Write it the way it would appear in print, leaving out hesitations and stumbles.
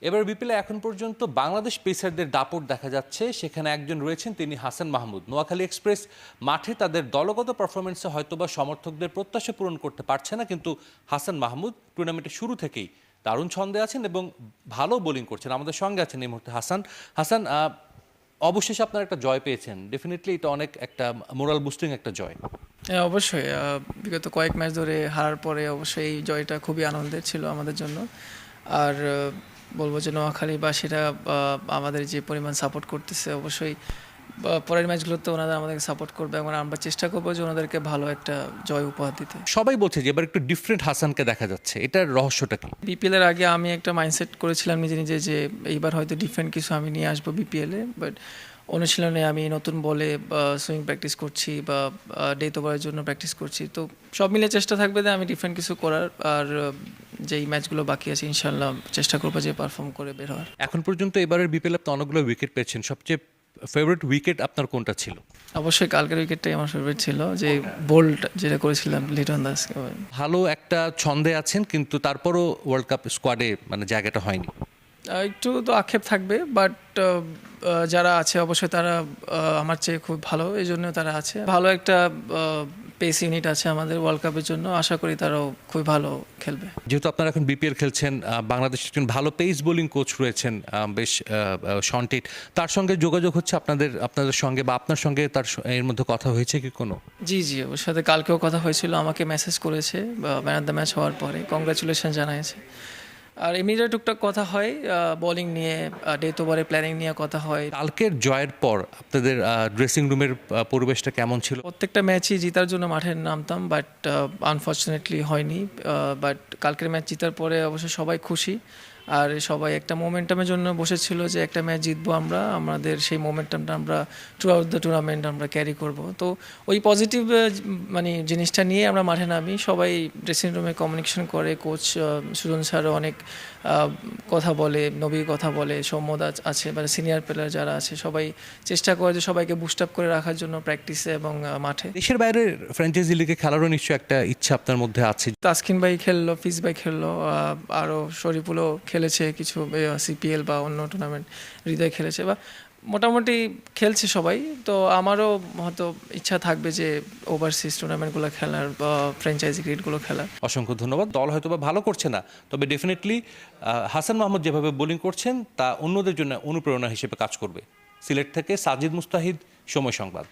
এবার বিপিএলে এখন পর্যন্ত বাংলাদেশ পেসারদের দাপট দেখা যাচ্ছে। সেখানে একজন রয়েছেন, তিনি হাসান মাহমুদ। নোয়াখালী এক্সপ্রেস মাঠে তাদের দলগত পারফরমেন্সে হয়তোবা সমর্থকদের প্রত্যাশা পূরণ করতে পারছে না, কিন্তু হাসান মাহমুদ টুর্নামেন্টের শুরু থেকেই দারুণ ছন্দে আছেন এবং ভালো বোলিং করছেন। আমাদের সঙ্গে আছেন এই মুহূর্তে হাসান। অবশেষে আপনারা একটা জয় পেয়েছেন, ডেফিনেটলি এটা অনেক একটা মোরাল বুস্টিং একটা জয়। হ্যাঁ, অবশ্যই বিগত কয়েক ম্যাচ ধরে হারার পরে অবশ্যই এই জয়টা খুবই আনন্দের ছিল আমাদের জন্য। আর বলবো যে নোয়াখালীবাসীরা আমাদের যে পরিমাণ সাপোর্ট করতেছে, অবশ্যই পরের ম্যাচগুলোতে ওনারা আমাদেরকে সাপোর্ট করবে এবং আমরা চেষ্টা করবো যে ওনাদেরকে ভালো একটা জয় উপহার দিতে। সবাই বলছে যে এবার একটু ডিফারেন্ট হাসানকে দেখা যাচ্ছে, এটার রহস্যটা কি? বিপিএলের আগে আমি একটা মাইন্ডসেট করেছিলাম নিজে নিজে যে এইবার হয়তো ডিফারেন্ট কিছু আমি নিয়ে আসবো বিপিএলে, বাট অনুশীলনে আমি নতুন বলে সুইং প্র্যাকটিস করছি বা ডেথ ওভারের জন্য প্র্যাকটিস করছি। তো সব মিলে চেষ্টা থাকবে যে আমি ডিফারেন্ট কিছু করার, আর যেই ম্যাচগুলো বাকি আছে ইনশাল্লাহ চেষ্টা করবো যে পারফর্ম করে বের হওয়ার। এখন পর্যন্ত এবারের বিপিএল আপনি অনেকগুলো উইকেট পেয়েছেন, সবচেয়ে ফেভারিট উইকেট আপনার কোনটা ছিল? অবশ্যই কালকের উইকেটটাই আমার ফেভারিট ছিল, যে বোল্ড যেটা করেছিলাম লিটন দাসকে। ভালো একটা ছন্দে আছেন, কিন্তু তারপরও ওয়ার্ল্ড কাপ স্কোয়াডে মানে জায়গাটা হয়নি। একটু তো আক্ষেপ থাকবে, বাট যারা আছে অবশ্যই তারা আমার চেয়ে খুব ভালো, এই জন্য তারা আছে। ভালো একটা পেস ইউনিট আছে আমাদের ওয়ার্ল্ড কাপের জন্য, আশা করি তারাও খুব ভালো খেলবে। যেহেতু আপনারা এখন বিপিএল খেলছেন, বাংলাদেশের একজন ভালো পেস বোলিং কোচ রয়েছেন, বেশ শন্টিট, তার সঙ্গে যোগাযোগ হচ্ছে আপনাদের সঙ্গে বা আপনার সঙ্গে তার এর মধ্যে কথা হয়েছে কি কোনো? জি, ওর সাথে কালকেও কথা হয়েছিল, আমাকে মেসেজ করেছে ম্যান অফ দ্য ম্যাচ হওয়ার পরে কংগ্রাচুলেশন জানিয়েছে। আর এমনিতে টুকটাক কথা হয় বোলিং নিয়ে, ডেথ ওভারে প্ল্যানিং নিয়ে কথা হয়। কালকের জয়ের পর আপনাদের ড্রেসিং রুমের পরিবেশটা কেমন ছিল? প্রত্যেকটা ম্যাচই জেতার জন্য মাঠে নামতাম, বাট আনফর্চুনেটলি হয়নি। বাট কালকের ম্যাচ জেতার পরে অবশ্যই সবাই খুশি, আর সবাই একটা মোমেন্টামের জন্য বসেছিল যে একটা ম্যাচ জিতবো আমরা, আমাদের সেই মোমেন্টামটা আমরা থ্রু আউট দ্য টুর্নামেন্ট আমরা ক্যারি করব। তো ওই পজিটিভ মানে জিনিসটা নিয়ে আমরা মাঠে নামি। সবাই ড্রেসিং রুমে কমিউনিকেশন করে, কোচ সুজন স্যারও অনেক কথা বলে, নবীর কথা বলে, সৌম্যদ আছে বা সিনিয়র প্লেয়ার যারা আছে সবাই চেষ্টা করে যে সবাইকে বুস্ট আপ করে রাখার জন্য প্র্যাকটিসে এবং মাঠে। দেশের বাইরে ফ্র্যাঞ্চাইজি লিগে খেলারও নিশ্চয়ই একটা ইচ্ছা আপনার মধ্যে আছে। তাসকিন ভাই খেললো, ফিজ ভাই খেললো, আরও শরীফুলও খেলেছে কিছু সিপিএল বা অন্য টুর্নামেন্ট, হৃদয় খেলেছে, বা মোটামুটি খেলছে সবাই। তো আমারও হয়তো ইচ্ছা থাকবে যে ওভারসিজ টুর্নামেন্টগুলো খেলার বা ফ্র্যাঞ্চাইজি ক্রিকেটগুলো খেলার। অসংখ্য ধন্যবাদ। দল হয়তো বা ভালো করছে না, তবে ডেফিনেটলি হাসান মাহমুদ যেভাবে বোলিং করছেন তা অন্যদের জন্য অনুপ্রেরণা হিসেবে কাজ করবে। সিলেট থেকে সাজিদ মুস্তাহিদ, সময় সংবাদ।